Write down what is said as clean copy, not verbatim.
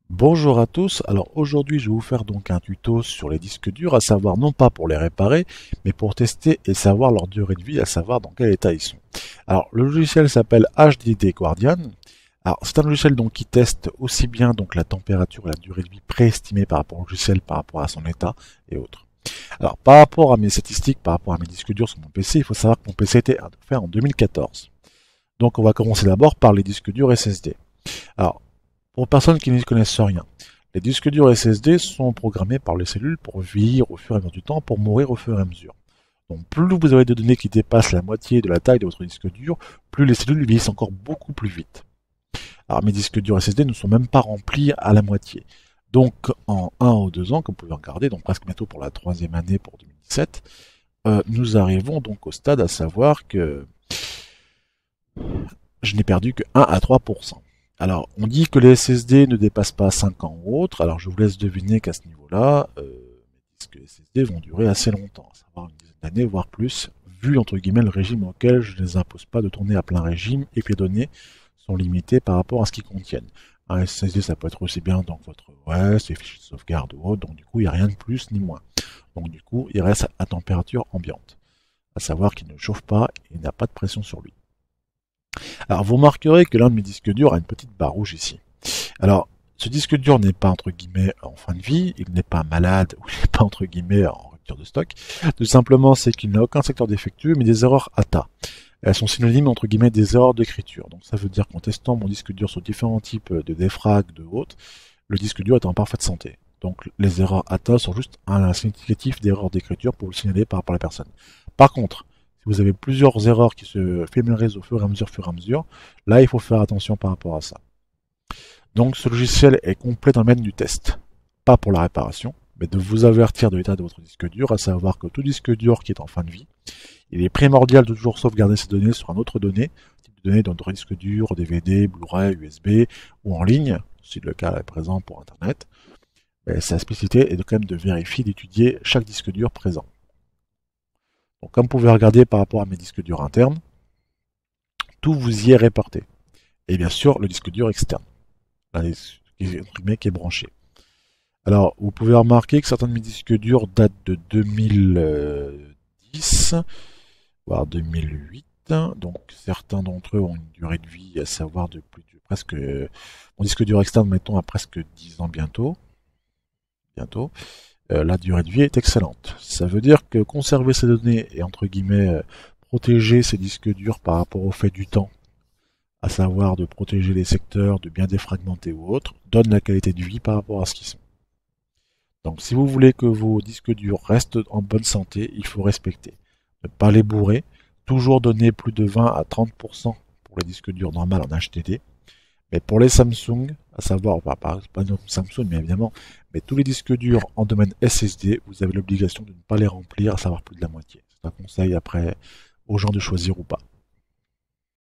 Bonjour à tous, alors aujourd'hui je vais vous faire donc un tuto sur les disques durs, à savoir non pas pour les réparer, mais pour tester et savoir leur durée de vie, à savoir dans quel état ils sont. Alors le logiciel s'appelle HDD Guardian. Alors c'est un logiciel donc qui teste aussi bien donc la température et la durée de vie préestimée par rapport au logiciel, par rapport à son état et autres. Alors par rapport à mes statistiques, par rapport à mes disques durs sur mon PC, il faut savoir que mon PC a été fait en 2014. Donc on va commencer d'abord par les disques durs SSD. Alors pour personnes qui n'y connaissent rien, les disques durs SSD sont programmés par les cellules pour vieillir au fur et à mesure du temps, pour mourir au fur et à mesure. Donc plus vous avez de données qui dépassent la moitié de la taille de votre disque dur, plus les cellules vieillissent encore beaucoup plus vite. Alors mes disques durs SSD ne sont même pas remplis à la moitié. Donc en 1 ou 2 ans, comme vous pouvez regarder, donc presque bientôt pour la troisième année pour 2017, nous arrivons donc au stade à savoir que je n'ai perdu que 1 à 3%. Alors, on dit que les SSD ne dépassent pas 5 ans ou autre, alors je vous laisse deviner qu'à ce niveau-là, mes disques SSD vont durer assez longtemps, à savoir une dizaine d'années, voire plus, vu entre guillemets le régime auquel je ne les impose pas de tourner à plein régime et que les données sont limitées par rapport à ce qu'ils contiennent. Un SSD, ça peut être aussi bien dans votre OS, les fichiers de sauvegarde ou autre, donc du coup, il n'y a rien de plus ni moins. Donc du coup, il reste à température ambiante, à savoir qu'il ne chauffe pas et il n'a pas de pression sur lui. Alors vous remarquerez que l'un de mes disques durs a une petite barre rouge ici. Alors ce disque dur n'est pas entre guillemets en fin de vie, il n'est pas malade ou il n'est pas entre guillemets en rupture de stock. Tout simplement c'est qu'il n'a aucun secteur défectueux mais des erreurs ATA. Elles sont synonymes entre guillemets des erreurs d'écriture. Donc ça veut dire qu'en testant mon disque dur sur différents types de défrag, de haute, le disque dur est en parfaite santé. Donc les erreurs ATA sont juste un significatif d'erreur d'écriture pour le signaler par rapport à la personne. Par contre, si vous avez plusieurs erreurs qui se féminisent au fur et à mesure, là il faut faire attention par rapport à ça. Donc ce logiciel est complet dans le domaine du test, pas pour la réparation, mais de vous avertir de l'état de votre disque dur, à savoir que tout disque dur qui est en fin de vie, il est primordial de toujours sauvegarder ces données sur un autre données, type de données dans votre disque dur, DVD, Blu-ray, USB ou en ligne, si le cas est présent pour Internet. Mais sa spécificité est de quand même de vérifier, d'étudier chaque disque dur présent. Donc comme vous pouvez regarder par rapport à mes disques durs internes, tout vous y est réporté. Et bien sûr, le disque dur externe, qui est branché. Alors, vous pouvez remarquer que certains de mes disques durs datent de 2010, voire 2008. Donc, certains d'entre eux ont une durée de vie, à savoir de plus de presque... Mon disque dur externe, mettons, a presque 10 ans bientôt. La durée de vie est excellente. Ça veut dire que conserver ces données et, entre guillemets, protéger ces disques durs par rapport au fait du temps, à savoir de protéger les secteurs, de bien défragmenter ou autre, donne la qualité de vie par rapport à ce qu'ils sont. Donc si vous voulez que vos disques durs restent en bonne santé, il faut respecter. Ne pas les bourrer, toujours donner plus de 20 à 30% pour les disques durs normaux en HDD. Mais pour les Samsung, à savoir, enfin, pas Samsung, mais évidemment, mais tous les disques durs en domaine SSD, vous avez l'obligation de ne pas les remplir, à savoir plus de la moitié. C'est un conseil après aux gens de choisir ou pas.